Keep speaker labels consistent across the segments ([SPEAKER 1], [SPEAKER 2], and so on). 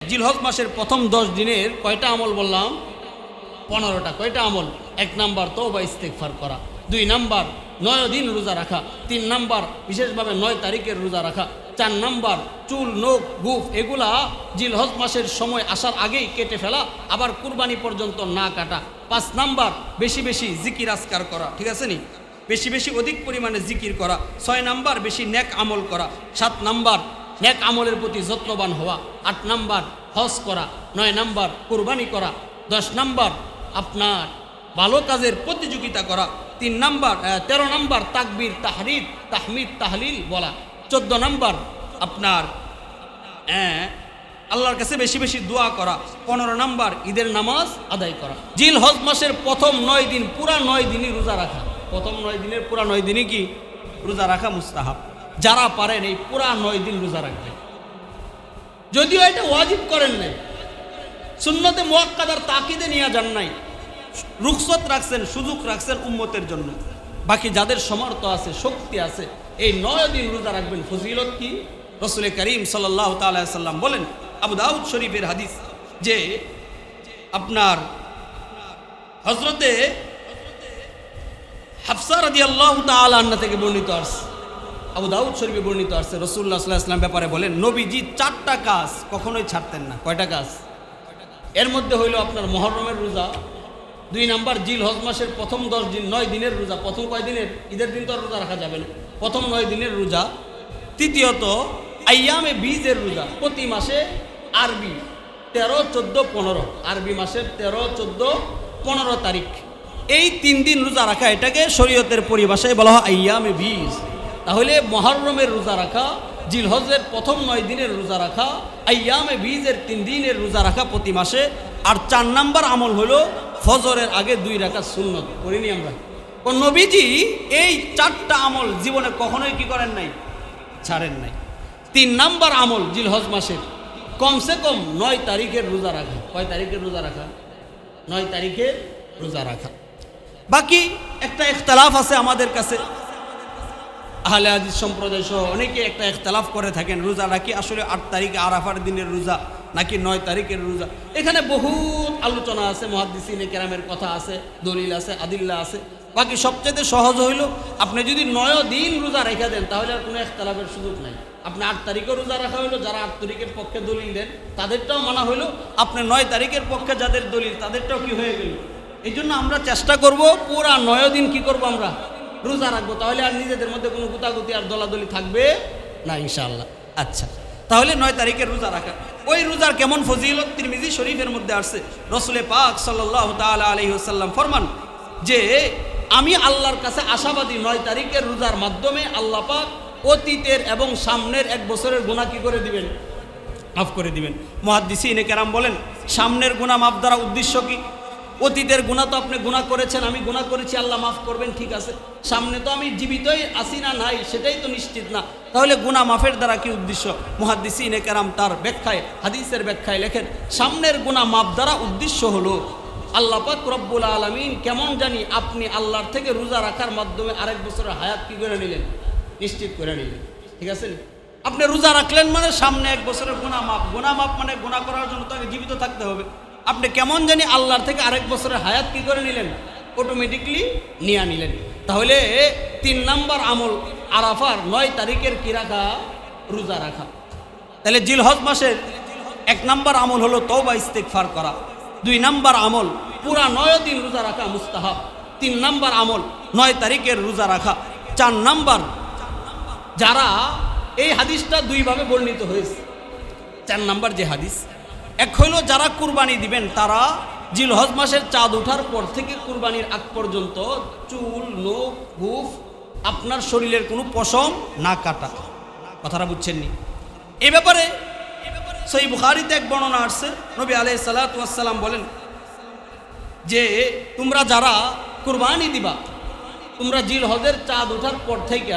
[SPEAKER 1] জিলহজ মাসের প্রথম 10 দিনের কয়টা আমল বললাম? 15টা। কয়টা আমল? 1 নাম্বার তওবা ইস্তেগফার করা, 2 নাম্বার 9 দিন রোজা রাখা, 3 নাম্বার বিশেষভাবে 9 তারিখের রোজা রাখা, 4 নাম্বার চুল নখ গুফ এগুলা জিলহজ মাসের সময় আসার আগেই কেটে ফেলা, আবার কুরবানি পর্যন্ত না কাটা। 5 নাম্বার বেশি বেশি জিকির আজকার করা, ঠিক আছে নি? বেশি বেশি অধিক পরিমাণে জিকির করা। 6 নাম্বার বেশি নেক আমল করা। 7 নাম্বার নেক আমলের প্রতি যত্নবান হওয়া। 8 নাম্বার হজ করা। 9 নাম্বার কুরবানি করা। 10 নাম্বার আপনার ভালো কাজের প্রতিযোগিতা করা। 13 নাম্বার তাকবীর তাহরিদ তাহমিদ তাহলিল বলা। 14 নাম্বার আপনার আল্লাহর কাছে বেশি বেশি দোয়া করা। 15 নাম্বার ঈদের নামাজ আদায় করা। জিলহজ মাসের প্রথম 9 দিন পুরা 9 দিনই রোজা রাখা। প্রথম 9 দিনের পুরা 9 দিনই কি রোজা রাখা মুস্তাহাব। যারা পারেন এই পুরা 9 দিন রোজা রাখবেন, যদিও এটা ওয়াজিব করেন নাই, সুন্নতে মুআক্কাদার তাকিদে নিয়ে যান নাই, রুখসত রাখছেন, সুযোগ রাখছেন উম্মতের জন্য। বাকি যাদের সমর্থ আছে, শক্তি আছে, এই 9 দিন রোজা রাখবেন। ফজিলত কি? রাসূল করিম সাল্লাল্লাহু তাআলা আলাইহি সাল্লাম বলেন, আবু দাউদ শরীফের হাদিস, যে আপনার হযরতে হাফসা রাদিয়াল্লাহু তাআলা আনহা থেকে বর্ণিত আছে, আবু দাউদ শরীফে বর্ণিত আছে, রাসূলুল্লাহ সাল্লাল্লাহু আলাইহি ওয়াসাল্লাম ব্যাপারে বলেন, নবীজি 4টা কাজ কখনোই ছাড়তেন না। কয়টা কাজ? এর মধ্যে হইল আপনার মুহররমের রোজা, 2 নাম্বার জিলহজ মাসের প্রথম 10 দিন 9 দিনের রোজা। প্রথম কয় দিনের? ঈদের দিন তো আর রোজা রাখা যাবে না, প্রথম 9 দিনের রোজা। তৃতীয়ত আইয়ামে বীজের রোজা, প্রতি মাসে আরবি 13, 14, 15, আরবি মাসের 13, 14, 15 তারিখ এই 3 দিন রোজা রাখা, এটাকে শরীয়তের পরিভাষায় বলা হয় আইয়ামে বীজ। তাহলে মুহররমের রোজা রাখা, জিলহজের প্রথম 9 দিনের রোজা রাখা, আইয়ামে বীজের 3 দিনের রোজা রাখা প্রতি মাসে। আর 4 নাম্বার আমল হলো ফজরের আগে 2 রাকাত সুন্নত করিনি আমরা। ও নবীজি এই 4টা আমল জীবনে কখনোই কি করেন নাই? ছাড়েন নাই। 3 নাম্বার আমল জিলহজ মাসের কমসে কম 9 তারিখের রোজা রাখা। কয় তারিখের রোজা রাখা? 9 তারিখের রোজা রাখা। বাকি একটা ইখতিলাফ আছে আমাদের কাছে, আহলে হাদিস সম্প্রদায় সহ অনেকে একটা ইখতিলাফ করে থাকেন, রোজাটা কি আসলে 8 তারিখে আরাফার দিনের রোজা নাকি 9 তারিখের রোজা। এখানে বহুত আলোচনা আছে, মুহাদ্দিসিনে কেরামের কথা আছে, দলিল আছে, আদিল্লা আছে। বাকি সবচেয়ে সহজ হইল আপনি যদি 9 দিন রোজা রেখে দেন তাহলে আর কোনো ইখতিলাফের সুযোগ নাই। আপনি 8 তারিখে রোজা রাখা হইলো, যারা 8 তারিখের পক্ষে দলিল দেন তাদেরটাও মানা হইলো, আপনি 9 তারিখের পক্ষে যাদের দলিল তাদেরটাও কি হয়ে গেল। এই জন্য আমরা চেষ্টা করব পুরা 9 দিন কি করব আমরা রোজা রাখবো, তাহলে আর নিজেদের মধ্যে কোনো গুতাগুতি আর দলাদলি থাকবে না ইনশাআল্লাহ। আচ্ছা, তাহলে 9 তারিখের রোজা রাখা। ওই রোজার কেমন ফজিলত তিরমিজি শরীফের মধ্যে আসছে, রাসূল পাক সাল্লাল্লাহু তাআলা আলাইহি ওয়াসাল্লাম ফরমান যে আমি আল্লাহর কাছে আশাবাদী 9 তারিখের রোজার মাধ্যমে আল্লাহ পাক অতীতের এবং সামনের 1 বছরের গুনাহ কি করে দিবেন? মাফ করে দিবেন। মুহাদ্দিসিনে কেরাম বলেন, সামনের গুনাহ মাফ দ্বারা উদ্দেশ্য কি? অতীতের গুনাহ তো আপনি গুনাহ করেছেন, আমি গুনাহ করেছি, আল্লাহ মাফ করবেন, ঠিক আছে। সামনে তো আমি জীবিতই আছি না নাই সেটাই তো নিশ্চিত না, তাহলে গুনাহ মাফের দ্বারা কি উদ্দেশ্য? মুহাদ্দিসিনে কেরাম তার ব্যাখ্যায়, হাদিসের ব্যাখ্যায় লেখেন, সামনের গুনাহ মাফ দ্বারা উদ্দেশ্য হলো আল্লাহ পাক রব্বুল আলামিন কেমন জানি আপনি আল্লাহর থেকে রোজা রাখার মাধ্যমে আরেক বছরের হায়াত কি করে নিলেন? নিশ্চিত করে নিলেন, ঠিক আছে। আপনি রোজা রাখলেন মানে সামনে 1 বছরের গুনাহ মাফ। গুনাহ মাফ মানে গুনাহ করার জন্য তাকে জীবিত থাকতে হবে। আপনি কেমন জানি আল্লাহর থেকে আরেক বছরের হায়াত কি করে নিলেন? অটোমেটিকলি নিয়ে নিলেন। তাহলে 3 নাম্বার আমল আরাফার 9 তারিখের কি রাখা? রোজা রাখা। তাহলে জিলহজ মাসের 1 নাম্বার আমল হলো তওবা ইস্তেগফার করা। 2 নাম্বার আমল পুরা 9 দিন রোজা রাখা মুস্তাহাব। 3 নাম্বার আমল 9 তারিখের রোজা রাখা। 4 নাম্বার, যারা এই হাদিসটা 2 ভাবে বর্ণিত হয়েছে। 4 নাম্বার যে হাদিস, এক হইল যারা কুরবানি দিবেন তারা জিলহজ মাসের চাঁদ ওঠার পর থেকে কুরবানির আগ পর্যন্ত চুল নখ গুফ আপনার শরীরের কোনো পশম না কাটা। কথাটা বুঝছেননি? এই ব্যাপারে সহিহ বুখারীতে এক বর্ণনা আসছে, নবী আলাইহিস সালাতু ওয়াস সালাম বলেন যে তোমরা যারা কুরবানি দিবা, তোমরা জিলহজের চাঁদ ওঠার পর থেকে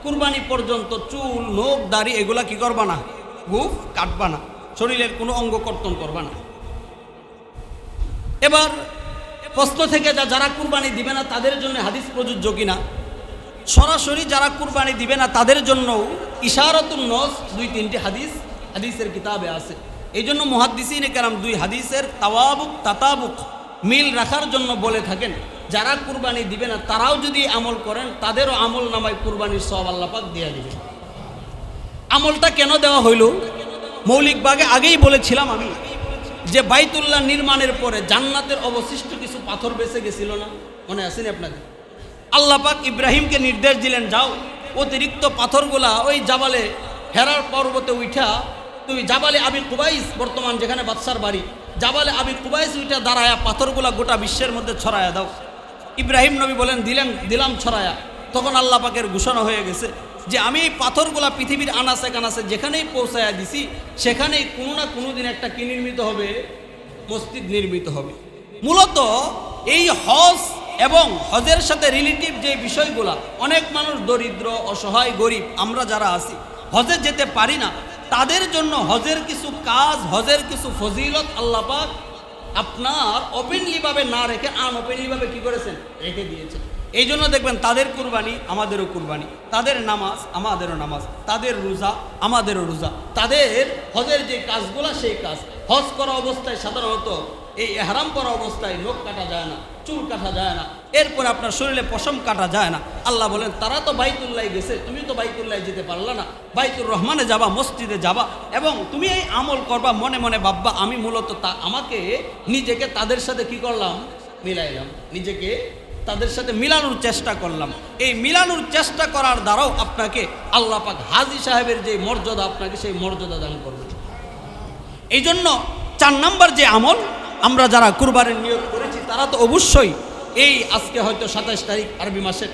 [SPEAKER 1] কুরবানি পর্যন্ত চুল নখ দাড়ি এগুলা কি করবা না? গুফ কাটবা না, শরীরের কোনো অঙ্গ কর্তন করবা না। এবার প্রশ্ন থেকে যারা কুরবানি দিবে না তাদের জন্য হাদিস প্রযোজ্য কিনা? সরাসরি যারা কুরবানি দিবে না তাদের জন্য ইশারাতুন নস 2-3টি হাদিসের কিতাবে আছে। এই জন্য মুহাদ্দিসিনে কেরাম দুই হাদিসের তাওয়াবুক তাতাবুক মিল রাখার জন্য বলে থাকেন, যারা কুরবানি দিবে না তারাও যদি আমল করেন তাদেরও আমল নামায় কুরবানির সওয়াব আল্লাহ পাক দিয়ে দিবেন। আমলটা কেন দেওয়া হইল? মৌলিকভাবে আগেই বলেছিলাম আমি যে বাইতুল্লাহ নির্মাণের পরে জান্নাতের অবশিষ্ট কিছু পাথর বেঁচে গেছিল না, মনে আসেনি আপনাদের? আল্লাহ পাক ইব্রাহিমকে নির্দেশ দিলেন, যাও অতিরিক্ত পাথরগুলা ওই জাবালে হেরার পর্বতে উঠা তুমি জাবালে আবি কুবাইস, বর্তমান যেখানে বাদশার বাড়ি, জাবালে আবি কুবাইস উঠা দাঁড়ায়া পাথরগুলা গোটা বিশ্বের মধ্যে ছড়ায়া দাও। ইব্রাহিম নবী বলেন, দিলাম ছড়ায়া। তখন আল্লাহ পাকের ঘোষণা হয়ে গেছে যে আমি এই পাথরগুলা পৃথিবীর আনাচে কানাচে যেখানেই পৌঁছায়া দিছি সেখানেই কোনো না কোনো দিন একটা কি নির্মিত হবে? মসজিদ নির্মিত হবে। মূলত এই হজ এবং হজের সাথে রিলেটিভ যে বিষয়গুলা, অনেক মানুষ দরিদ্র অসহায় গরিব আমরা যারা আছি হজে যেতে পারি না, তাদের জন্য হজের কিছু কাজ, হজের কিছু ফজিলত আল্লাহ পাক আপনার ওপেনলিভাবে না রেখে আনওপেনলিভাবে কি করেছেন? রেখে দিয়েছেন। এই জন্য দেখবেন তাদের কুরবানি আমাদেরও কুরবানি, তাদের নামাজ আমাদেরও নামাজ, তাদের রোজা আমাদেরও রোজা, তাদের হজের যে কাজগুলা সেই কাজ। হজ করা অবস্থায় সাধারণত এই এহরাম করা অবস্থায় নখ কাটা যায় না, চুল কাটা যায় না, এরপর আপনার শরীরে পশম কাটা যায় না। আল্লাহ বলেন তারা তো বাইতুল্লাহ গেছে, তুমি তো বাইতুল্লাহ যেতে পারলা না, বাইতুর রহমানে যাবা, মসজিদে যাবা এবং তুমি এই আমল করবা, মনে মনে ভাববা আমি মূলত আমাকে নিজেকে তাদের সাথে কি করলাম? মিলাইলাম, নিজেকে তাদের সাথে মিলানোর চেষ্টা করলাম। এই মিলানোর চেষ্টা করার দ্বারাও আপনাকে আল্লাহ পাক হাজী সাহেবের যে মর্যাদা, আপনাকে সেই মর্যাদা দান করবে। এই জন্য 4 নম্বর যে আমল, আমরা যারা কুরবানির নিয়ত করেছি তারা তো অবশ্যই এই আজকে হয়তো 27 তারিখ আরবি মাসের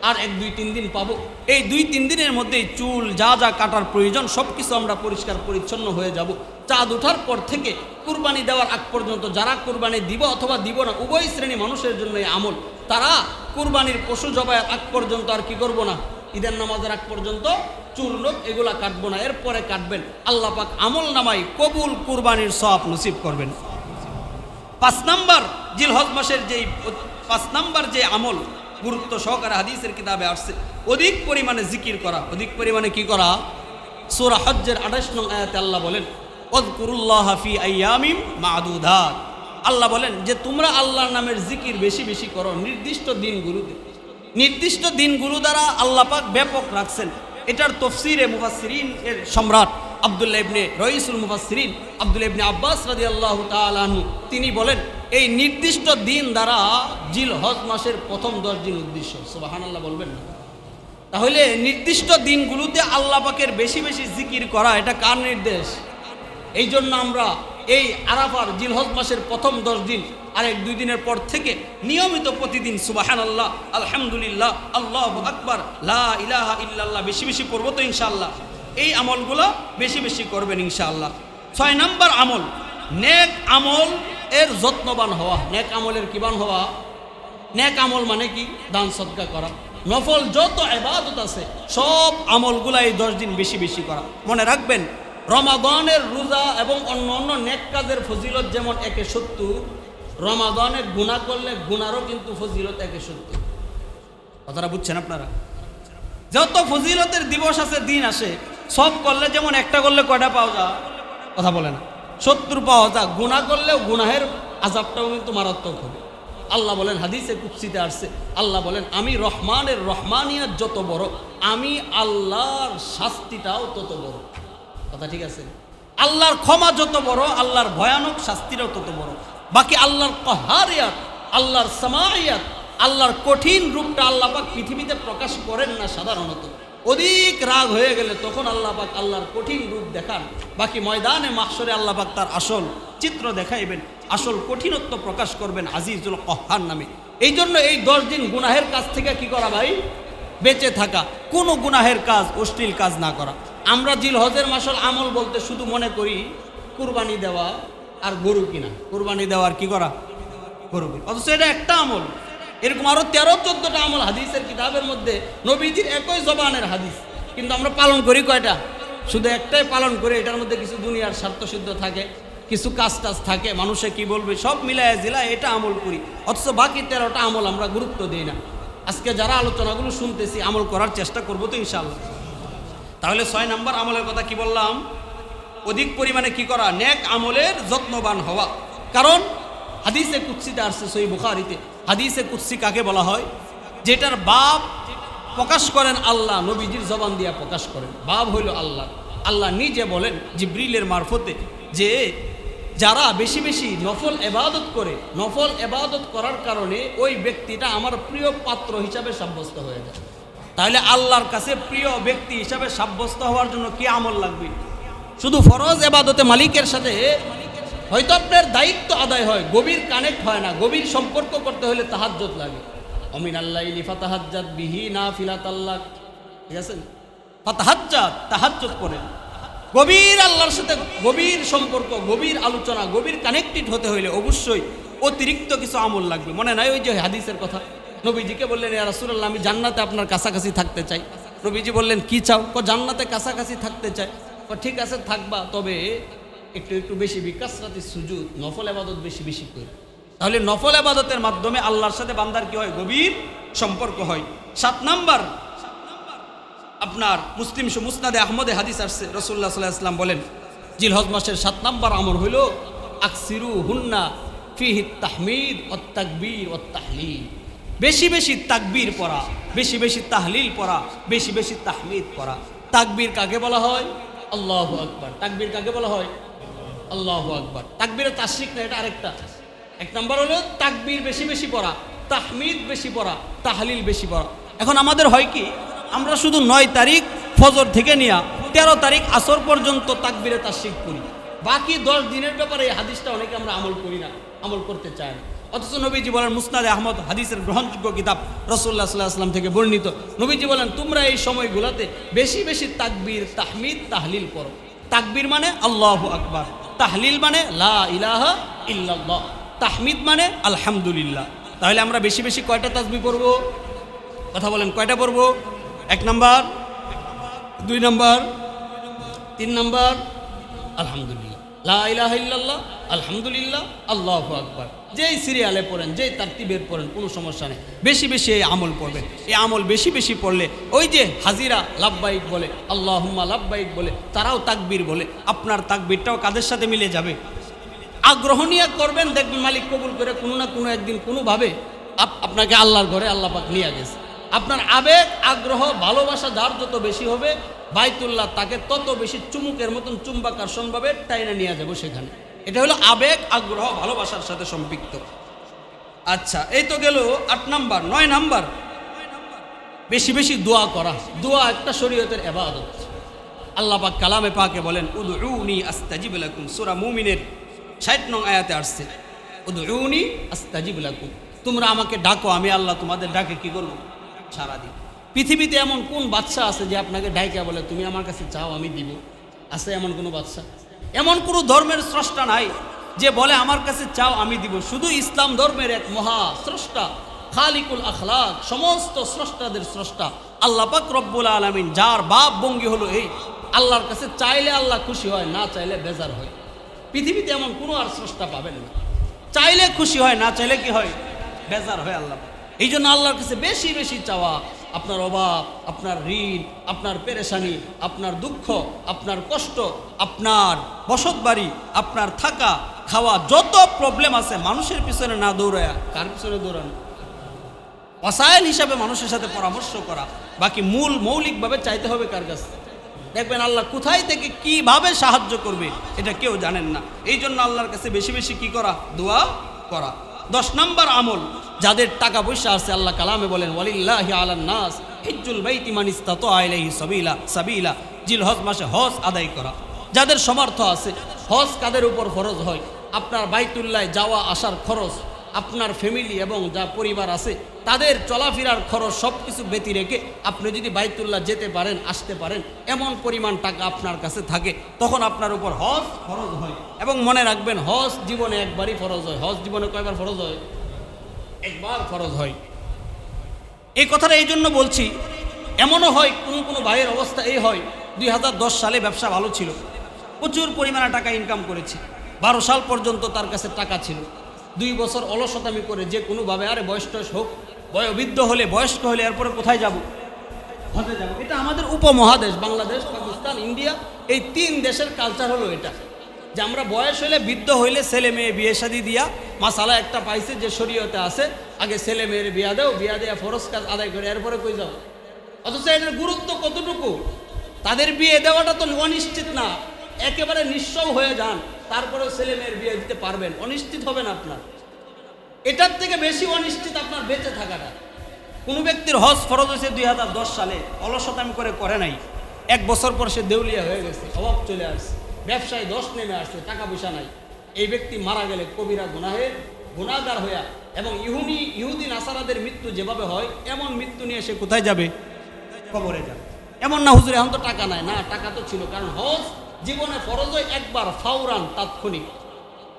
[SPEAKER 1] আর 1-2-3 দিন পাবো। এই 2-3 দিনের মধ্যেই চুল যা যা কাটার প্রয়োজন সব কিছু আমরা পরিষ্কার পরিচ্ছন্ন হয়ে যাব। চাঁদ ওঠার পর থেকে কুরবানি দেওয়ার আগ পর্যন্ত যারা কুরবানি দিব অথবা দিব না, উভয় শ্রেণী মানুষের জন্য এই আমল। তারা কুরবানির পশু জবাইয়ের আগ পর্যন্ত আর কি করবো না, ঈদের নামাজের আগ পর্যন্ত চুল লোক এগুলা কাটবো না, এরপরে কাটবেন। আল্লাহ পাক আমল নামাই কবুল কুরবানির সওয়াব নসিব করবেন। 5 নম্বর জিলহজ মাসের যেই 5 নম্বর যে আমল গুরুত্ব সহকারে হাদিসের কিতাবে আসছে, অধিক পরিমাণে জিকির করা। অধিক পরিমাণে কি করা? সূরা হজ্জের 28 নং আয়াতে আল্লাহ বলেন, ওয়াজকুরুল্লাহা ফি আইয়ামিম মা'দুদাত। আল্লাহ বলেন যে তোমরা আল্লাহর নামের জিকির বেশি বেশি করো নির্দিষ্ট দিনগুলোতে। নির্দিষ্ট দিনগুলো দ্বারা আল্লাহ পাক ব্যাপক রাখছেন। এটার তফসিরে মুফাসসিরিন এর সম্রাট আব্দুল্লাহ ইবনে রইসুল মুফাসসিরিন আব্দুল্লাহ ইবনে আব্বাস রাদিয়াল্লাহু তাআলা আনহু তিনি বলেন, এই নির্দিষ্ট দিন দ্বারা জিলহজ মাসের প্রথম 10 দিন উদ্দেশ্য। সুবহানাল্লাহ বলবেন না? তাহলে নির্দিষ্ট দিনগুলোতে আল্লাহ পাকের বেশি বেশি জিকির করা, এটা কার নির্দেশ? এই জন্য আমরা এই আরাফার জিলহজ মাসের প্রথম 10 দিন আর 1-2 দিনের পর থেকে নিয়মিত প্রতিদিন সুবহানাল্লাহ, আলহামদুলিল্লাহ, আল্লাহু আকবার, লা ইলাহা ইল্লাল্লাহ বেশি বেশি পড়ব তো ইনশাআল্লাহ। এই আমলগুলো বেশি বেশি করবেন ইনশাআল্লাহ। 6 নম্বর আমল, নেক আমল এর যত্নবান হওয়া। নেক আমলের কিবান হওয়া? নেক আমল মানে কি? দান সদকা করা। নফল যত ইবাদত আছে সব আমলগুলা এই 10 দিন বেশি বেশি করা। মনে রাখবেন, রমাদানের রোজা এবং অন্য অন্য নেক কাজের ফজিলত যেমন 170, রমাদানে গুনাহ করলে গুনারও কিন্তু ফজিলত 170। কথাটা বুঝছেন আপনারা? যত ফজিলতের দিবস আছে, দিন আসে, সব করলে যেমন একটা করলে কয়টা পাওয়া যায়? কথা বলে না, 70 পাওয়া যায়। গুনাহ করলেও গুনাহের আযাবটাও কিন্তু মারাত্মক হবে। আল্লাহ বলেন, হাদিসে কুদসিতে আসছে, আল্লাহ বলেন আমি রহমানের রহমানিয়াত যত বড়, আমি আল্লাহর শাস্তিটাও তত বড়। কথা ঠিক আছে? আল্লাহর ক্ষমা যত বড়, আল্লাহর ভয়ানক শাস্তিটাও তত বড়। বাকি আল্লাহর কহারিয়াত, আল্লাহর সামাইয়াত, আল্লাহর কঠিন রূপটা আল্লাহ পাক পৃথিবীতে প্রকাশ করেন না সাধারণত। অধিক রাগ হয়ে গেলে তখন আল্লাহ পাক আল্লাহর কঠিন রূপ দেখান। বাকি ময়দানে মাহশরে আল্লাহ পাক তার আসল চিত্র দেখাইবেন, আসল কঠিনত্ব প্রকাশ করবেন আজিজুল কহ্হার নামে। এই জন্য এই 10 দিন গুনাহের কাজ থেকে কি করা ভাই? বেঁচে থাকা। কোনো গুনাহের কাজ, অশ্লীল কাজ না করা। আমরা জিলহজের মাসের আমল বলতে শুধু মনে করি কুরবানি দেওয়া আর গরু কিনা। কুরবানি দেওয়ার কি করা? গরু কিনা। অথচ এটা একটা আমল। এরকম আরো 13-14টা আমল হাদিসের কিতাবের মধ্যে নবীজির একই জবানের হাদিস, কিন্তু আমরা পালন করি কয়টা? শুধু একটাই পালন করি। এটার মধ্যে কিছু দুনিয়ার স্বার্থ সিদ্ধ থাকে, কিছু কাজ টাজ থাকে, মানুষে কি বলবে সব মিলায় জিলায় এটা আমল করি। অথচ বাকি 13টা আমল আমরা গুরুত্ব দিই না। আজকে যারা আলোচনাগুলো শুনতেছি আমল করার চেষ্টা করবো তো ইনশাআল্লাহ। তাহলে 6 নম্বর আমলের কথা কি বললাম? অধিক পরিমাণে কি করা, নেক আমলের যত্নবান হওয়া। কারণ হাদিসে কুদসিতে আসছে সহিহ বুখারীতে, হাদিসে কুদসি কাকে বলা হয়? যেটার বাপ প্রকাশ করেন আল্লাহ, নবীজির জবান দিয়া প্রকাশ করেন। বাপ হইল আল্লাহ। আল্লাহ নিজে বলেন জিবরিলের মারফতে যে যারা বেশি বেশি নফল ইবাদত করে, নফল ইবাদত করার কারণে ওই ব্যক্তিটা আমার প্রিয় পাত্র হিসাবে সাব্যস্ত হয়ে যায়। তাহলে আল্লাহর কাছে প্রিয় ব্যক্তি হিসাবে সাব্যস্ত হওয়ার জন্য কি আমল লাগবে? শুধু ফরজ ইবাদতে মালিকের সাথে হয়তো আপনার দায়িত্ব আদায় হয়, গভীর কানেক্ট হয় না। গভীর সম্পর্ক করতে হলে তাহাজ্জুদ লাগে। অমিনাল্লাইলি ফাতাহাজ্জাত বিহি নাফিলাতাল্লাহ, ঠিক আছে? ফাতাহাজ্জাত, তাহাজ্জুদ করেন। গভীর আল্লাহর সাথে গভীর সম্পর্ক, গভীর আলোচনা, গভীর কানেক্টেড হতে হইলে অবশ্যই অতিরিক্ত কিছু আমল লাগবে। মনে নাই ওই যে হাদিসের কথা, নবীজিকে বললেন ইয়া রাসূলুল্লাহ আমি জান্নাতে আপনার কাছাকাছি থাকতে চাই। নবীজি বললেন কি চাও? জান্নাতে কাছাকাছি থাকতে চাই। ঠিক আছে থাকবা, তবে একটু একটু বেশি বিকাশরাতি সুজুদ, নফল ইবাদত বেশি বেশি করে। তাহলে নফল ইবাদতের মাধ্যমে আল্লাহর সাথে বান্দার কি হয়? গভীর সম্পর্ক হয়। 7 নাম্বার, আপনার মুসলিম মুসনাদে আহমদে হাদিস আসছে, রাসূলুল্লাহ সাল্লাল্লাহু আলাইহি ওয়াসাল্লাম বলেন জিলহজ মাসের 7 নাম্বার আমল হইল আকসিরু হুন্না ফিহি তাহমিদ ওয়াত তাকবীর ওয়াত তাহলিল। বেশি বেশি তাকবীর পড়া, বেশি বেশি তাহলিল পড়া, বেশি বেশি তাহমিদ পড়া। তাকবীর কাকে বলা হয়? আল্লাহু আকবার। তাকবীর কাকে বলা হয়? আল্লাহু আকবার। তাকবীরের তাশরিক না, এটা আরেকটা। 1 নাম্বার হলো তাকবীর বেশি বেশি পড়া, তাহমিদ বেশি পড়া, তাহলিল বেশি পড়া। এখন আমাদের হয় কি, আমরা শুধু 9 তারিখ ফজর থেকে নিয়ে 13 তারিখ আসর পর্যন্ত তাকবীরে তাশরিক করি। বাকি 10 দিনের ব্যাপারে এই হাদিসটা অনেকে আমরা আমল করি না, আমল করতে চাই না। অথচ নবীজি বলেন মুসনাদে আহমদ হাদিসের গ্রহণযোগ্য কিতাব, রাসূলুল্লাহ সাল্লাল্লাহু আলাইহি ওয়াসাল্লাম থেকে বর্ণিত, নবীজি বলেন তোমরা এই সময়গুলোতে বেশি বেশি তাকবীর, তাহমিদ, তাহলিল পড়ো। তাকবীর মানে আল্লাহু আকবার, তাহলিল মানে লা ইলাহা ইল্লাল্লাহ, তাহমিদ মানে আলহামদুলিল্লাহ। তাহলে আমরা বেশি বেশি কয়টা তাসবিহ পড়ব? কথা বলেন, কয়টা পড়ব? 1 নাম্বার, 2 নাম্বার, 3 নাম্বার আলহামদুলিল্লাহ, লা ইলাহা ইল্লাল্লাহ, আলহামদুলিল্লাহ, আল্লাহু আকবার। যেই সিরিয়ালে পড়েন, যেই তারতিবের পড়েন, কোনো সমস্যা নেই। বেশি বেশি এই আমল পড়বেন। এই আমল বেশি বেশি পড়লে ওই যে হাজিরা লাব্বাইক বলে, আল্লাহুম্মা লাব্বাইক বলে, তারাও তাকবীর বলে, আপনার তাকবীরটাও কাদের সাথে মিলে যাবে। আগ্রহ নিয়ে করবেন, দেখবেন মালিক কবুল করে কোনো না কোনো একদিন কোনোভাবে আপনাকে আল্লাহর ঘরে আল্লাহ পাক নিয়ে গেছে। আপনার আবেগ, আগ্রহ, ভালোবাসা যার যত বেশি হবে, বাইতুল্লাহ তাকে তত বেশি চুমুকের মতন চুম্বাকর্ষণভাবে টাইনা নিয়ে যাবো সেখানে। এটা হলো আবেগ, আগ্রহ, ভালোবাসার সাথে সম্পৃক্ত। আচ্ছা, এই তো গেল 8 নাম্বার। 9 নাম্বার, বেশি বেশি দোয়া করা। দোয়া একটা শরীয়তের ইবাদত। আল্লাহ পাক কালামে পাকে বলেন উদউনি আস্তাজিব লাকুম, সূরা মুমিনের 60 নং আয়াতে আসছে উদউনি আস্তাজিব লাকুম, তোমরা আমাকে ডাকো, আমি আল্লাহ তোমাদের ডাকে কি করব? সারা দিন। পৃথিবীতে এমন কোন বাদশা আছে যে আপনাকে ডাইকা বলে তুমি আমার কাছে চাও আমি দিব? আছে এমন কোনো বাদশা? এমন কোনো ধর্মের স্রষ্টা নাই যে বলে আমার কাছে চাও আমি দিব। শুধু ইসলাম ধর্মের এক মহা স্রষ্টা, খালিকুল আখলাক, সমস্ত স্রষ্টাদের স্রষ্টা আল্লাহ পাক রব্বুল আলামিন, যার বাপ ভঙ্গি হলো এই, আল্লাহর কাছে চাইলে আল্লাহ খুশি হয়, না চাইলে বেজার হয়। পৃথিবীতে এমন কোনো আর স্রষ্টা পাবেন না। চাইলে খুশি হয়, না চাইলে কি হয়? বেজার হয় আল্লাহ। এই জন্য আল্লাহর কাছে বেশি বেশি চাওয়া। আপনার অভাব, আপনার ঋণ, আপনার পেরেশানি, আপনার দুঃখ, আপনার কষ্ট, আপনার বসত বাড়ি, আপনার থাকা খাওয়া, যত প্রবলেম আছে, মানুষের পিছনে না দৌড়ায়া কার পিছনে দৌড়ানো? ওয়াসাইল হিসাবে মানুষের সাথে পরামর্শ করা। বাকি মৌলিকভাবে চাইতে হবে কার কাছে? দেখবেন আল্লাহ কোথায় থেকে কিভাবে সাহায্য করবে এটা কেউ জানেন না। এই জন্য আল্লাহর কাছে বেশি বেশি কি করা? দোয়া করা। 10 নাম্বার আমল, যাদের টাকা পয়সা আছে, আল্লাহ কালামে বলেন ওয়ালিল্লাহি আলান নাস হিজ্জুল বাইতি মান ইসতাতা ইলাইহি সাবিলা, জিলহজ মাসে হজ আদায় করা। যাদের সামর্থ্য আছে, হজ কাদের উপর ফরজ হয়? আপনার বাইতুল্লাহ যাওয়া আসার খরচ, আপনার ফ্যামিলি এবং যা পরিবার আছে তাদের চলাফেরার খরচ সব কিছু ব্যতি রেখে আপনি যদি বাইতুল্লাহ যেতে পারেন, আসতে পারেন, এমন পরিমাণ টাকা আপনার কাছে থাকে, তখন আপনার উপর হজ ফরজ হয়। এবং মনে রাখবেন, হজ জীবনে একবারই ফরজ হয়। হজ জীবনে কয়বার ফরজ হয়? একবার ফরজ হয়। এই কথাটা এই জন্য বলছি, এমনও হয় কোনো ভাইয়ের অবস্থা এই হয়, 2010 সালে ব্যবসা ভালো ছিল, প্রচুর পরিমাণে টাকা ইনকাম করেছে, 12 সাল পর্যন্ত তার কাছে টাকা ছিল। 2 বছর অলসতামি করে যে কোনোভাবে, আরে বয়স টয়স হোক, বয়োবৃদ্ধ হলে, বয়স্ক হলে, এরপরে কোথায় যাব? হজে যাব। এটা আমাদের উপমহাদেশ, বাংলাদেশ, পাকিস্তান, পাকিস্তান, ইন্ডিয়া, এই 3 দেশের কালচার হলো এটা, যে আমরা বয়স হইলে, বৃদ্ধ হইলে ছেলে মেয়ে বিয়ে শাদী দিয়া মাসালা একটা পাইছে যে শরীয়তে আছে, আগে ছেলে মেয়ের বিয়া দাও, বিয়া দেয়া ফরজ কাজ আদায় করে এরপরে কই যাও। অথচ এটার গুরুত্ব কতটুকু, তাদের বিয়ে দেওয়াটা তো অনিশ্চিত না, একেবারে নিঃস্ব হয়ে যান তারপরেও ছেলে মেয়ের বিয়ে দিতে পারবেন, অনিশ্চিত হবেন আপনার। এটার থেকে বেশি অনিশ্চিত আপনার বেঁচে থাকাটা। কোনো ব্যক্তির হজ ফরজ হয়েছে 2010 সালে, অলসতামি করে নাই, 1 বছর পর সে দেউলিয়া হয়ে গেছে, অভাব চলে আসছে, ব্যবসায় ধস নেমে আসছে, টাকা পয়সা নাই। এই ব্যক্তি মারা গেলে কবিরা গুনাহগার হইয়া, এবং ইহুদি নাসারাদের মৃত্যু যেভাবে হয় এমন মৃত্যু নিয়ে সে কোথায় যাবে? কবরে যাবে। এমন না হুজুর এখন তো টাকা নাই, না টাকা তো ছিল, কারণ হজ জীবনে ফরজ হয় একবার, ফাউরান, তাৎক্ষণিক।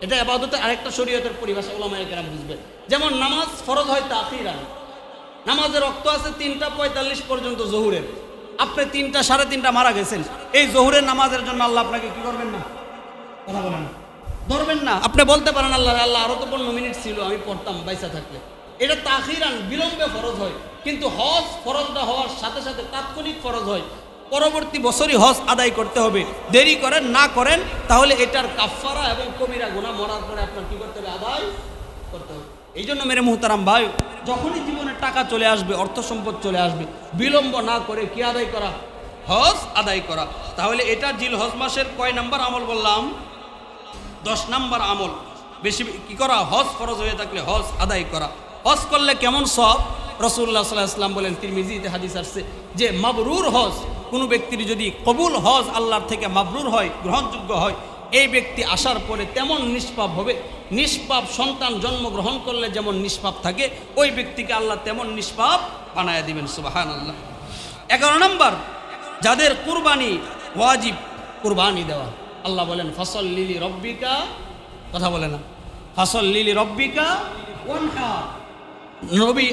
[SPEAKER 1] এটা ইবাদতের আরেকটা শরীয়তের পরিভাষা, ওলামায়ে কেরাম বুঝবেন। যেমন নামাজ ফরজ হয় তাখিরান, নামাজের রক্ত আছে 3:45 পর্যন্ত জোহরের, আপনি 3টা 3:30 মারা গেছেন, এই জোহরের নামাজের জন্য আল্লাহ আপনাকে কি করবেন না? কথা বলেন না, ধরবেন না। আপনি বলতে পারেন আল্লাহ আরো তো 15 মিনিট ছিল, আমি পড়তাম বাইসা থাকলে। এটা তাখিরান, বিলম্বে ফরজ হয়। কিন্তু হজ ফরজটা হওয়ার সাথে সাথে তাৎক্ষণিক ফরজ হয়, পরবর্তী বছরই হজ আদায় করতে হবে। দেরি করেন না করেন তাহলে এটার কাফফারা এবং কবিরা গুনাহ মরার পরে আপনার কি করতে হবে? আদায় করতে হবে। এই জন্য মেরে মুহতারাম ভাই, যখনই জীবনে টাকা চলে আসবে, অর্থ সম্পদ চলে আসবে, বিলম্ব না করে কি আদায় করা? হজ আদায় করা। তাহলে এটা জিল হজ মাসের কয় নাম্বার আমল বললাম? 10 নাম্বার আমল। বেশি কি করা? হজ ফরজ হয়ে থাকলে হজ আদায় করা। হজ করলে কেমন সওয়াব? রাসূলুল্লাহ সাল্লাল্লাহু আলাইহি ওয়াসাল্লাম বলেন, তিরমিজিতে হাদিস আসছে যে মাবরুর হজ, কোনো ব্যক্তির যদি কবুল হজ আল্লাহর থেকে মাবরুর হয়, গ্রহণযোগ্য হয়, এই ব্যক্তি আসার পরে তেমন নিষ্পাপ হবে। নিষ্পাপ সন্তান জন্মগ্রহণ করলে যেমন নিষ্পাপ থাকে, ওই ব্যক্তিকে আল্লাহ তেমন নিষ্পাপ বানায় দিবেন। সুবহানাল্লাহ। 11 নম্বর, যাদের কুরবানি ওয়াজিব, কুরবানি দেওয়া। আল্লাহ বলেন ফাসাল্লি লিরাব্বিকা, কথা বলে না, ফাসাল্লি লিরাব্বিকা ওয়ানহার।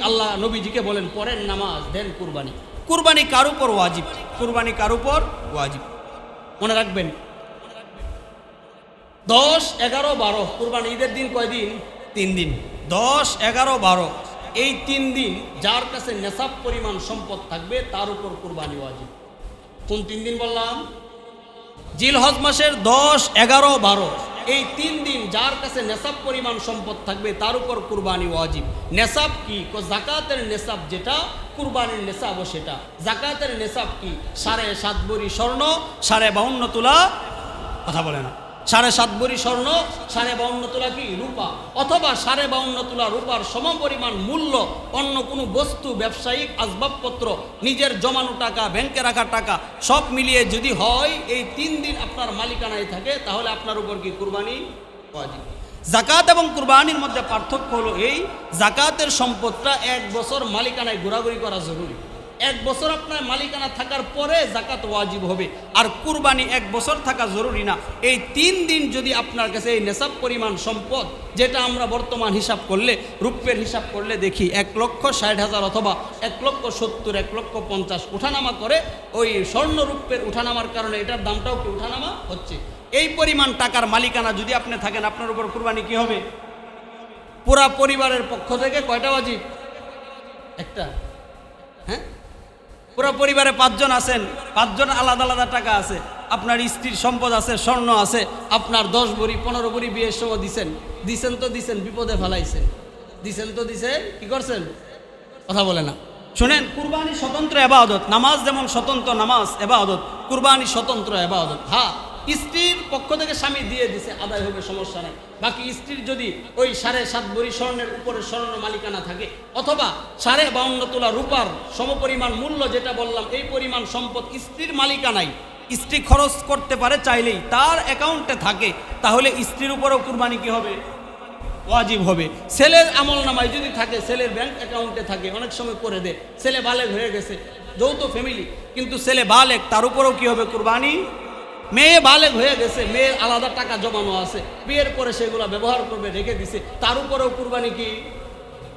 [SPEAKER 1] আল্লাহ নবীজিকে বলেন পড়েন নামাজ, দেন কুরবানি। কুরবানি কার উপর ওয়াজিব? কুরবানি কার উপর ওয়াজিব? মনে রাখবেন 10, 11, 12 কুরবানি ঈদের দিন কয়দিন? 3 দিন। 10, 11, 12 এই 3 দিন যার কাছে নেসাব পরিমাণ সম্পদ থাকবে তার উপর কুরবানি ওয়াজিব। কোন 3 দিন বললাম? জিলহজ মাসের 10, 11, 12 এই 3 দিন যার কাছে নেসাব পরিমাণ সম্পদ থাকবে তার উপর কুরবানি ওয়াজিব। নেসাব কি? যাকাতের নেসাব যেটা, কুরবানির নেসাবও সেটা। যাকাতের নেসাব কি? 7.5 ভরি স্বর্ণ, 52.5 তোলা, কথা বলে না, 7.5 ভরি স্বর্ণ, 52.5 তোলা কি রূপা, অথবা 52.5 তোলা রূপার সমপরিমাণ মূল্য অন্য কোনো বস্তু, ব্যবসায়িক আসবাবপত্র, নিজের জমানো টাকা, ব্যাংকে রাখা টাকা সব মিলিয়ে যদি হয়, এই 3 দিন আপনার মালিকানায় থাকে, তাহলে আপনার উপর কি কুরবানি ওয়াজিব। যাকাত এবং কুরবানির মধ্যে পার্থক্য হলো এই, যাকাতের সম্পদটা 1 বছর মালিকানায় ঘোরাঘুরি করা জরুরি। 1 বছর আপনার মালিকানা থাকার পরে যাকাত ওয়াজিব হবে। আর কুরবানি 1 বছর থাকা জরুরি না। এই 3 দিন যদি আপনার কাছে এই নেসাব পরিমাণ সম্পদ, যেটা আমরা বর্তমান হিসাব করলে, রূপের হিসাব করলে দেখি 1,60,000 অথবা 1,70,000, 1,50,000 উঠানামা করে, ওই স্বর্ণ রূপের উঠানামার কারণে এটার দামটাও কি উঠানামা হচ্ছে। এই পরিমাণ টাকার মালিকানা যদি আপনি থাকেন, আপনার উপর কুরবানি কি হবে? পুরা পরিবারের পক্ষ থেকে কয়টা ওয়াজিব? একটা। হ্যাঁ, পুরো পরিবারে 5 জন আছেন, 5 জন আলাদা আলাদা টাকা আছে। আপনার স্ত্রীর সম্পদ আছে, স্বর্ণ আছে, আপনার 10 ভরি 15 ভরি বিয়ের সময় দিছেন তো দিছেন, বিপদে ফেলাইছেন, দিছেন তো দিছেন, কি করছেন? কথা বলে না। শুনেন, কুরবানি স্বতন্ত্র ইবাদত। নামাজ যেমন স্বতন্ত্র নামাজ ইবাদত, কুরবানি স্বতন্ত্র ইবাদত। হ্যাঁ, স্ত্রীর পক্ষ থেকে স্বামী দিয়ে দিছে, আদায় হবে, সমস্যা নেই। বাকি স্ত্রীর যদি ওই 7.5 ভরি স্বর্ণের উপরে স্বর্ণ মালিকানা থাকে, অথবা 52.5 তোলা রূপার সমপরিমাণ মূল্য যেটা বললাম, এই পরিমাণ সম্পদ স্ত্রীর মালিকানায়, স্ত্রী খরচ করতে পারে চাইলেই, তার অ্যাকাউন্টে থাকে, তাহলে স্ত্রীর উপরেও কুরবানি কি হবে? ওয়াজিব হবে। ছেলের আমল নামায় যদি থাকে, ছেলের ব্যাংক অ্যাকাউন্টে থাকে, অনেক সময় করে দেয়, ছেলে বালেগ হয়ে গেছে, যৌথ ফ্যামিলি, কিন্তু ছেলে বালেগ, তার উপরেও কি হবে? কুরবানি। মেয়ে বালেগ হয়ে গেছে, মেয়ের আলাদা টাকা জমানো আছে, বিয়ের পরে সেগুলো ব্যবহার করবে, রেখে দিছে, তার উপরেও কুরবানি কি?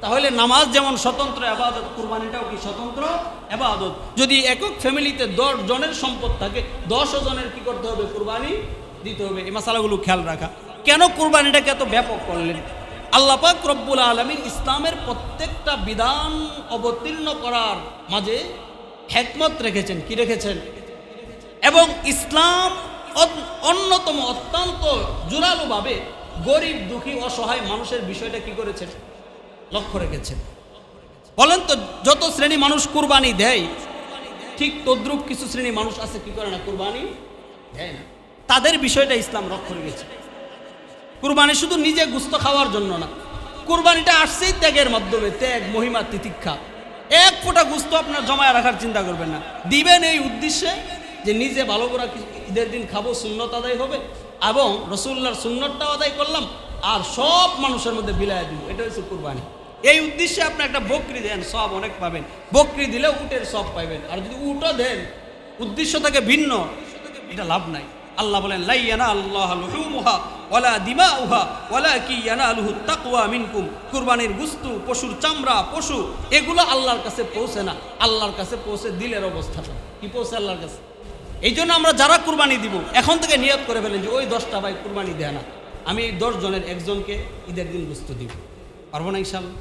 [SPEAKER 1] তাহলে নামাজ যেমন স্বতন্ত্র ইবাদত, কুরবানিটাও কি স্বতন্ত্র ইবাদত। যদি একক ফ্যামিলিতে 10 জনের সম্পদ থাকে, 10 জনের কি করতে হবে? কুরবানি দিতে হবে। এই মাসালাগুলো খেয়াল রাখা। কেন কুরবানিটাকে এত ব্যাপক করলেন? আল্লাহ পাক রব্বুল আলামিন ইসলামের প্রত্যেকটা বিধান অবতীর্ণ করার মাঝে হিকমত রেখেছেন। কি রেখেছেন? এবং ইসলাম অন্যতম অত্যন্ত জোরালোভাবে গরিব দুঃখী অসহায় মানুষের বিষয়টা কি করেছেন, লক্ষ্য রেখেছেন। বলেন তো, যত শ্রেণী মানুষ কুরবানি দেয় ঠিক তদ্রূপ কিছু শ্রেণী মানুষ আছে কি করে না, কুরবানি দেয় না। তাদের বিষয়টা ইসলাম লক্ষ্য রেখেছে। কুরবানি শুধু নিজে গুস্ত খাওয়ার জন্য না, কুরবানিটা আসছেই ত্যাগের মাধ্যমে, ত্যাগ, মহিমা, তিতিক্ষা। এক ফোঁটা গুস্ত আপনার জমায় রাখার চিন্তা করবেন না, দিবেন এই উদ্দেশ্যে যে নিজে ভালো করে ঈদের দিন খাবো, সুন্নত আদায় হবে এবং রসুল্লাহর সুন্নতটাও আদায় করলাম আর সব মানুষের মধ্যে বিলায় দিব। এটা হচ্ছে কুরবানি। এই উদ্দেশ্যে আপনি একটা বকরি দেন, সব অনেক পাবেন। বকরি দিলে উটের সব পাইবেন। আর যদি উটও দেন, উদ্দেশ্য থাকে ভিন্ন, এটা লাভ নাই। আল্লাহ বলেন, লা ইয়ানালুল্লাহু লুহুমুহা ওয়ালা দিমাউহা ওয়ালাকি ইয়ানালুহুত তাকওয়া মিনকুম। কুরবানির গোশত, পশুর চামড়া, পশু, এগুলো আল্লাহর কাছে পৌঁছে না। আল্লাহর কাছে পৌঁছে দিলের অবস্থাটা কি, পৌঁছে আল্লাহর কাছে। এই জন্য আমরা যারা কুরবানি দিব এখন থেকে নিয়ত করে ফেলেন যে ওই 10টা ভাই কুরবানি দেয় না, আমি এই 10 জনের একজনকে ঈদের দিন গোশত দিব। পারবো না ইনশাআল্লাহ।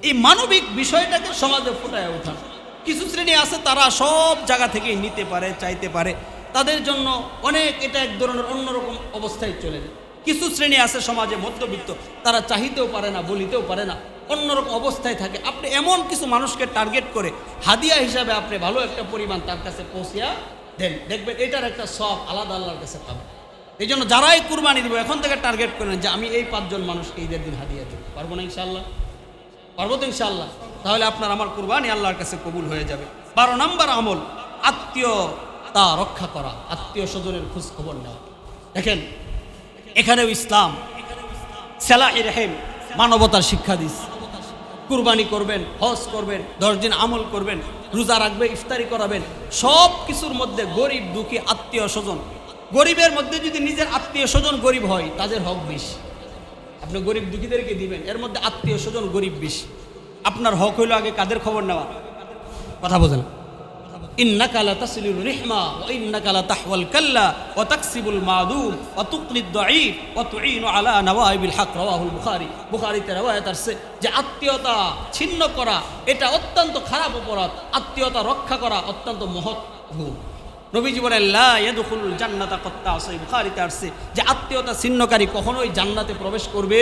[SPEAKER 1] এই মানবিক বিষয়টাকে সমাজে ফুটায় ওঠান। কিছু শ্রেণী আছে তারা সব জায়গা থেকেই নিতে পারে, চাইতে পারে, তাদের জন্য অনেক এটা এক ধরনের অন্যরকম অবস্থায় চলে যায়। কিছু শ্রেণী আছে সমাজে মধ্যবিত্ত, তারা চাহিতেও পারে না, বলিতেও পারে না, অন্যরকম অবস্থায় থাকে। আপনি এমন কিছু মানুষকে টার্গেট করে হাদিয়া হিসাবে আপনি ভালো একটা পরিমাণ তার কাছে পৌঁছিয়া দেন, দেখবেন এটার একটা সব আলাদা আল্লাহর কাছে পাবেন। এই জন্য যারাই কুরবানি দেবো এখন থেকে টার্গেট করেন যে আমি এই 5 জন মানুষকে ঈদের দিন হাদিয়া দেব। পারবো না ইনশাআল্লাহ? পারবো তো ইনশাআল্লাহ? তাহলে আপনার আমার কুরবানি আল্লাহর কাছে কবুল হয়ে যাবে। 12 নম্বর আমল, আত্মীয়তা রক্ষা করা, আত্মীয় স্বজনের খোঁজ খবর নেওয়া। দেখেন এখানেও ইসলাম সেলাহি রহিম, মানবতার শিক্ষা দিস। কুরবানি করবেন, হজ করবেন, 10 দিন আমল করবেন, রোজা রাখবে, ইফতারি করাবেন, সব কিছুর মধ্যে গরিব দুঃখী আত্মীয় স্বজন। গরিবের মধ্যে যদি নিজের আত্মীয় স্বজন গরিব হয় তাদের হক বেশি, আপনি গরিব দুঃখীদেরকে দিবেন। এর মধ্যে আত্মীয় স্বজন গরিব বেশি। আপনার হক হইল আগে কাদের খবর নেওয়া, কথা বোঝেন। ইন্নাকা লা তাসিলুর রিহমা ওয়া ইন্নাকা লা তাহওয়াল কাল্লা ওয়া তাকসিবুল মাদুম ওয়া তুকরিদ দাঈফ ওয়া তুঈনু আলা নওয়াইবিল হক। রাওয়াহুল বুখারী। বুখারীতে রওয়ায়াত আছে যে আত্মীয়তা ছিন্ন করা এটা অত্যন্ত খারাপ অপরাধ, আত্মীয়তা রক্ষা করা অত্যন্ত মহৎ গুণ। নবীজি বলেন, লা ইয়াদখুলুল জান্নাতা কাত্তা। সহিহ বুখারীতে আছে যে আত্মীয়তা ছিন্নকারী কখনোই জান্নাতে প্রবেশ করবে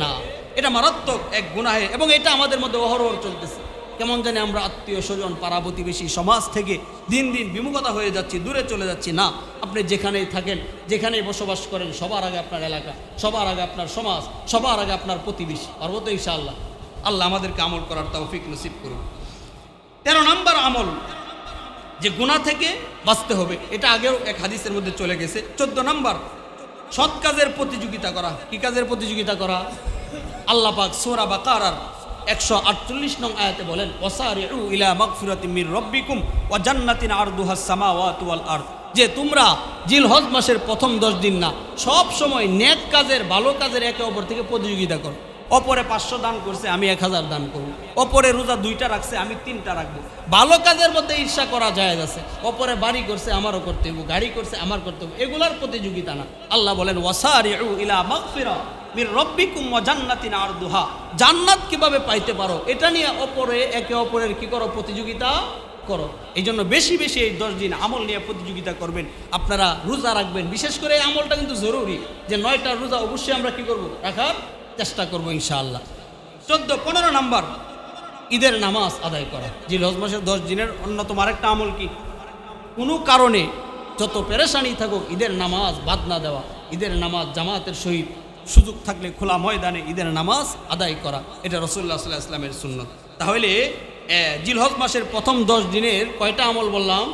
[SPEAKER 1] না। এটা মারাত্মক এক গুনাহে এবং এটা আমাদের মধ্যে অহরহ চলতেছে। কেমন জানি আমরা আত্মীয় স্বজন, পাড়া প্রতিবেশী, সমাজ থেকে দিন দিন বিমুখতা হয়ে যাচ্ছি, দূরে চলে যাচ্ছি। না, আপনি যেখানেই থাকেন, যেখানেই বসবাস করেন, সবার আগে আপনার এলাকা, সবার আগে আপনার সমাজ, সবার আগে আপনার প্রতিবেশী। পারবো তো ইনশাআল্লাহ? আল্লাহ আমাদেরকে আমল করার তৌফিক নসিব করুন। 13 নম্বর আমল যে গুনাহ থেকে বাঁচতে হবে, এটা আগেও এক হাদিসের মধ্যে চলে গেছে। 14 নম্বর, সৎ কাজের প্রতিযোগিতা করা। কি কাজের প্রতিযোগিতা করা? আল্লাহ পাক সূরা বাকারার 148 নং আয়াতে বলেন, ওয়াসারিউ ইলা মাগফিরাতিম মির রাব্বিকুম ওয়া জান্নাতিন আরদুহাস সামাওয়াতু ওয়াল আরদ। যে তোমরা জিলহজ মাসের প্রথম 10 দিন না, সব সময় নেক কাজের, ভালো কাজের একে অপর থেকে প্রতিযোগিতা করো। অপরে 500 দান করছে, আমি 1000 দান করব। অপরে রোজা 2টা রাখছে, আমি 3টা রাখবো। ভালো কাজের মধ্যে ঈর্ষা করা জায়েজ আছে। অপরে বাড়ি করছে, আমারও করতে হবে, গাড়ি করছে, আমার করতে হবে, এগুলার প্রতিযোগিতা না। আল্লাহ বলেন, ওয়াসারিউ ইলা মাগফিরা মির রাব্বিকুম ওয়া জান্নাতিন আরদুহা। জান্নাত কিভাবে পাইতে পারো এটা নিয়ে অপরে একে অপরের কি করো, প্রতিযোগিতা করো। এই জন্য বেশি বেশি এই 10 দিন আমল নিয়ে প্রতিযোগিতা করবেন। আপনারা রোজা রাখবেন, বিশেষ করে এই আমলটা কিন্তু জরুরি যে 9টা রোজা অবশ্যই আমরা কি করব, রাখার চেষ্টা করবো ইনশাআল্লাহ। 15 নম্বর, ঈদের নামাজ আদায় করা। জিলহজ মাসের 10 দিনের অন্যতম আরেকটা আমল কি, কোনো কারণে যত পেরেশানি থাকুক ঈদের নামাজ বাদ না দেওয়া। ঈদের নামাজ জামাতের সহিত সুযোগ থাকলে খোলা ময়দানে ঈদের নামাজ আদায় করা, এটা রাসূলুল্লাহ সাল্লাল্লাহু আলাইহি ওয়াসাল্লামের সুন্নত। তাহলে জিলহজ মাসের প্রথম 10 দিনের কয়টা আমল বললাম?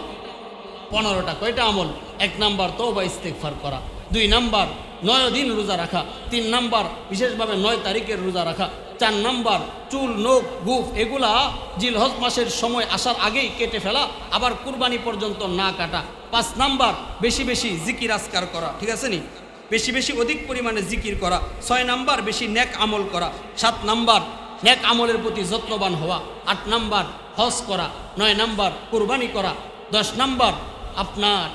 [SPEAKER 1] 15টা। কয়টা আমল? 1 নাম্বার তওবা ইস্তেগফার করা, 2 নাম্বার 9 দিন রোজা রাখা, 3 নাম্বার বিশেষভাবে 9 তারিখের রোজা রাখা, 4 নাম্বার চুল, নখ, গুফ এগুলা জিলহজ মাসের সময় আসার আগেই কেটে ফেলা, আবার কুরবানি পর্যন্ত না কাটা। 5 নাম্বার বেশি বেশি জিকির আজকার করা, ঠিক আছে নি? বেশি বেশি অধিক পরিমাণে জিকির করা। 6 নাম্বার বেশি নেক আমল করা। 7 নাম্বার নেক আমলের প্রতি যত্নবান হওয়া। 8 নাম্বার হজ করা। 9 নাম্বার কুরবানি করা। 10 নাম্বার আপনার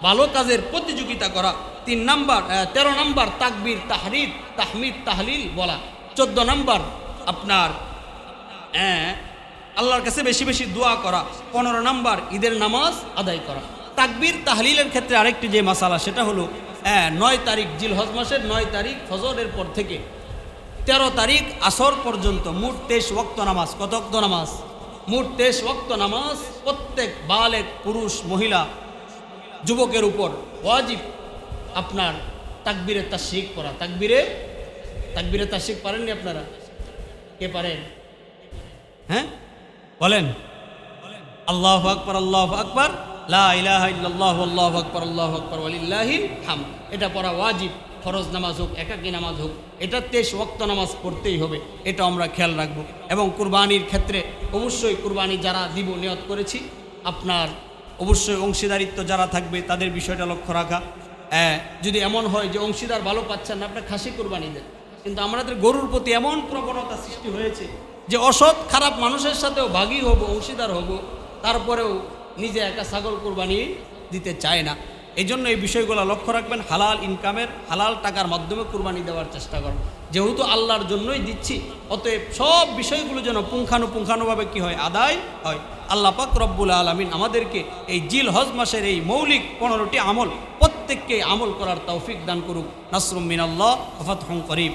[SPEAKER 1] ভালো কাজের প্রতিযোগিতা করা। 13 নাম্বার তাকবীর, তাহরিদ, তাহমিদ, তাহলিল বলা। 14 নাম্বার আপনার আল্লাহর কাছে বেশি বেশি দোয়া করা। 15 নাম্বার ঈদের নামাজ আদায় করা। তাকবীর তাহলিলের ক্ষেত্রে আরেকটি যে মাসালা সেটা হলো 9 তারিখ জিলহজ মাসের 9 তারিখ ফজরের পর থেকে 13 তারিখ আসর পর্যন্ত মোট 23 ওয়াক্ত নামাজ। কত ওয়াক্ত নামাজ? মোট 23 ওয়াক্ত নামাজ প্রত্যেক বালেগ পুরুষ মহিলা যুবকের উপর ওয়াজিব আপনার তাকবীরে তাশরিক করা। তাকবীরে তাশরিক পারেননি আপনারা? কে পারেন? হ্যাঁ বলেন, আল্লাহু আকবার, আল্লাহু আকবার, লা ইলাহা ইল্লাল্লাহু, আল্লাহু আকবার, আল্লাহু আকবার, ওয়ালিল্লাহিল হামদ। এটা পড়া ওয়াজিব, ফরজ নামাজ হোক একাকী নামাজ হোক, এটা 23 ওয়াক্ত নামাজ পড়তেই হবে। এটা আমরা খেয়াল রাখবো। এবং কুরবানির ক্ষেত্রে অবশ্যই কুরবানি যারা দিব নিয়ত করেছি, আপনার অবশ্যই অংশীদারিত্ব যারা থাকবে তাদের বিষয়টা লক্ষ্য রাখা। যদি এমন হয় যে অংশীদার ভালো পাচ্ছেন না, আপনার খাসি কুরবানি দেন। কিন্তু আমাদের গরুর প্রতি এমন প্রবণতা সৃষ্টি হয়েছে যে অসৎ খারাপ মানুষের সাথেও ভাগী হব, অংশীদার হব, তারপরেও নিজে একটা ছাগল কুরবানি দিতে চায় না। এই জন্য এই বিষয়গুলো লক্ষ্য রাখবেন। হালাল ইনকামের হালাল টাকার মাধ্যমে কুরবানি দেওয়ার চেষ্টা করুন। যেহেতু আল্লাহর জন্যই দিচ্ছি, অতএব সব বিষয়গুলো যেন পুঙ্খানুপুঙ্খানুভাবে কি হয়, আদায় হয়। আল্লাহ পাক রব্বুল আলামিন আমাদেরকে এই জিলহজ মাসের এই মৌলিক 15টি আমল প্রত্যেককে আমল করার তৌফিক দান করুক। নাসরুম মিনাল্লাহ ওয়া ফাতহুন করিব।